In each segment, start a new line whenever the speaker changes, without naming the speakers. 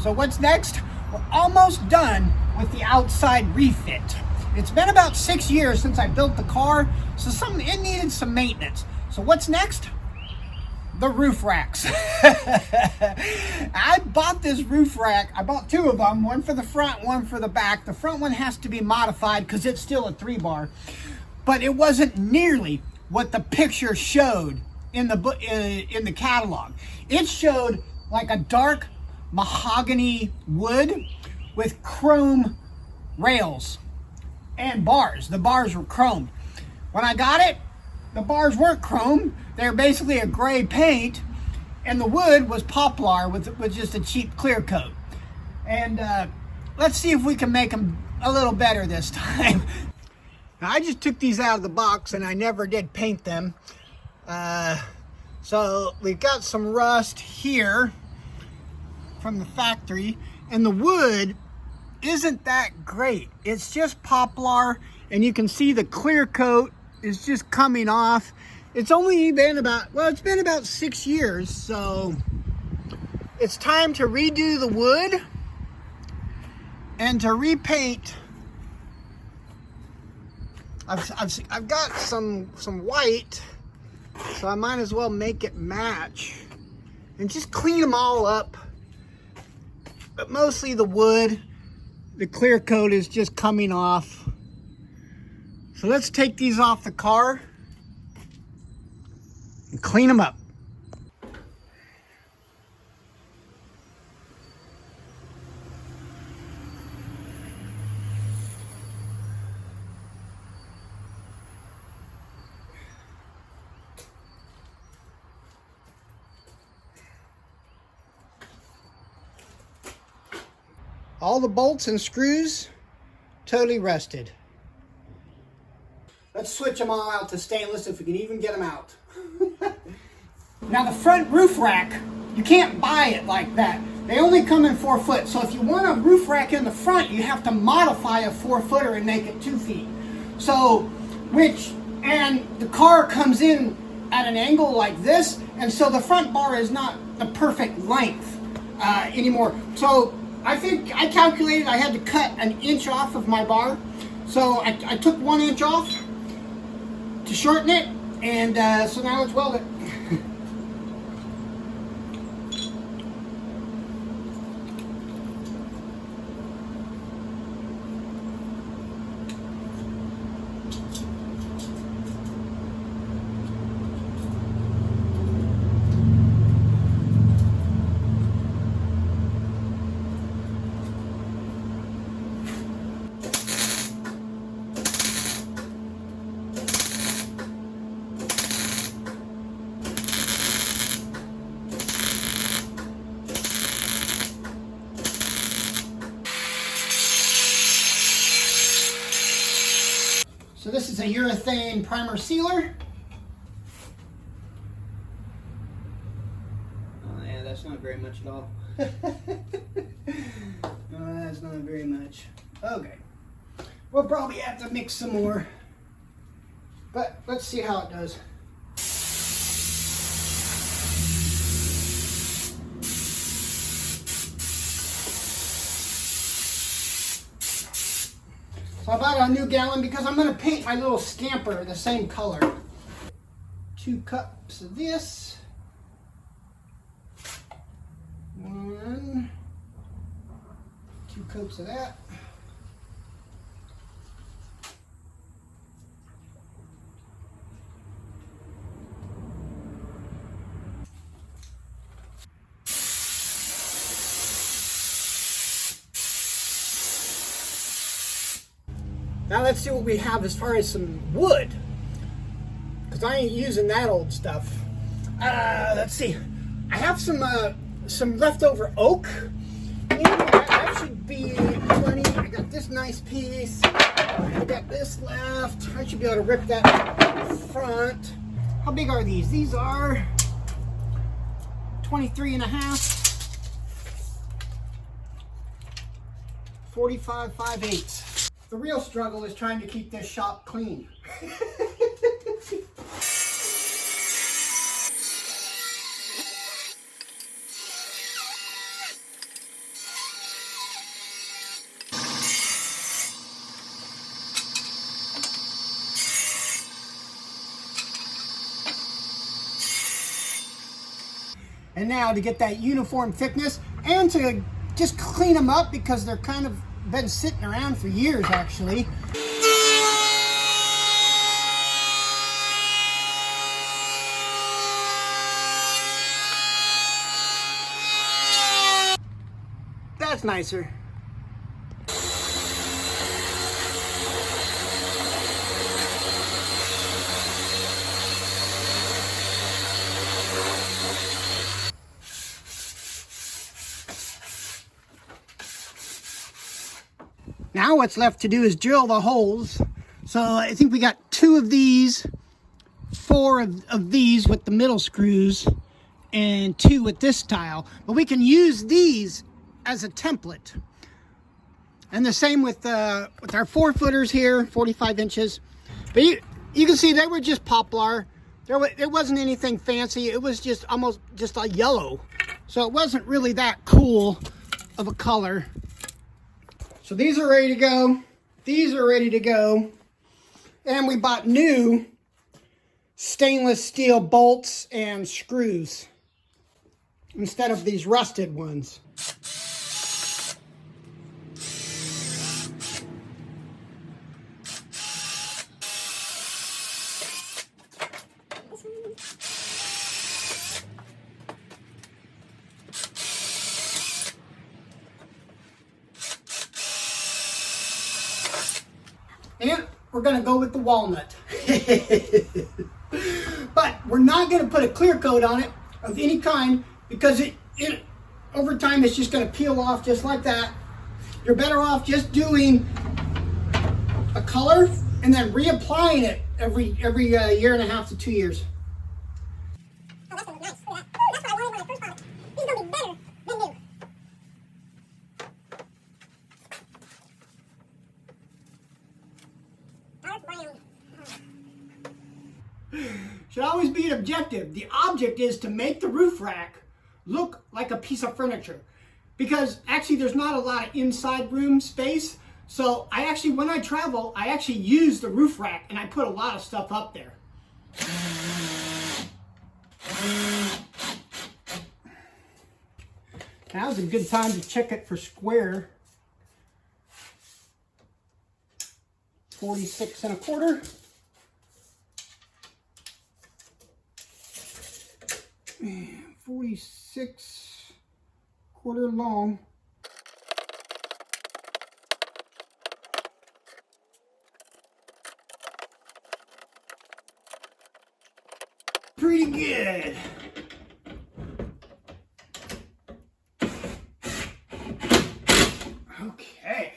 So what's next? We're almost done with the outside refit. It's been about 6 years since I built the car, so it needed some maintenance. So what's next? The roof racks. I bought this roof rack. I bought two of them, one for the front, one for the back. The front one has to be modified because it's still a 3-bar, but it wasn't nearly what the picture showed in the catalog. It showed like a dark mahogany wood with chrome rails and bars. The bars were chromed. When I got it, the bars weren't chrome. They're basically a gray paint, and the wood was poplar with just a cheap clear coat. And let's see if we can make them a little better this time. Now, I just took these out of the box and I never did paint them. So we've got some rust here from the factory, and the wood isn't that great. It's just poplar, and you can see the clear coat is just coming off. It's only been it's been about 6 years, so it's time to redo the wood and to repaint. I've got some white, so I might as well make it match and just clean them all up. But mostly the wood, the clear coat is just coming off. So let's take these off the car and clean them up. All the bolts and screws totally rusted. Let's switch them all out to stainless if we can even get them out. Now the front roof rack, you can't buy it like that. They only come in 4 foot. So if you want a roof rack in the front, you have to modify a 4-footer and make it 2 feet. And the car comes in at an angle like this, and so the front bar is not the perfect length anymore. So I think I calculated I had to cut an inch off of my bar. So I took 1 inch off to shorten it, and so now let's weld it. So this is a urethane primer sealer. Oh yeah, that's not very much at all. No, that's not very much. Okay. We'll probably have to mix some more. But let's see how it does. So I bought a new gallon because I'm going to paint my little scamper the same color. 2 cups of this. 1. 2 coats of that. Now let's see what we have as far as some wood, because I ain't using that old stuff. Let's see. I have some leftover oak. That should be plenty. I got this nice piece. I got this left. I should be able to rip that front. How big are these? These are 23.5. 45 5/8. The real struggle is trying to keep this shop clean. And now to get that uniform thickness and to just clean them up because they're kind of been sitting around for years actually. That's nicer. Now what's left to do is drill the holes. So I think we got 2 of these, 4 of these with the middle screws, and 2 with this style. But we can use these as a template. And the same with our 4-footers here, 45 inches. But you can see they were just poplar. There wasn't anything fancy. It was just almost just a yellow. So it wasn't really that cool of a color. So these are ready to go. These are ready to go. And we bought new stainless steel bolts and screws instead of these rusted ones. And we're going to go with the walnut. But we're not going to put a clear coat on it of any kind because it over time it's just going to peel off just like that. You're better off just doing a color and then reapplying it every year and a half to 2 years.
Oh, that's gonna look nice. Look at that. That's what I wanted when I first bought it. This is gonna be better than new. Dark brown.
Should always be an objective. The object is to make the roof rack look like a piece of furniture. Because actually there's not a lot of inside room space. So when I travel, I actually use the roof rack and I put a lot of stuff up there. Now's a good time to check it for square. 46 1/4. And 46 1/4 long. Pretty good. Okay.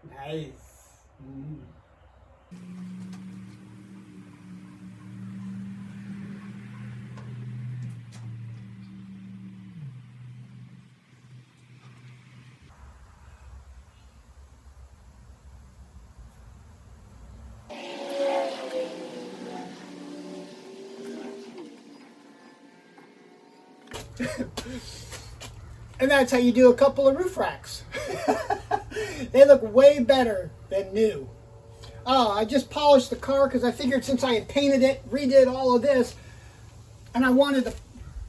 Nice. And that's how you do a couple of roof racks. They look way better than new. Oh, I just polished the car because I figured since I had painted it, redid all of this, and I wanted to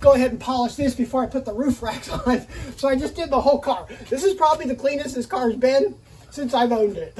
go ahead and polish this before I put the roof racks on. So I just did the whole car. This is probably the cleanest this car's been since I've owned it.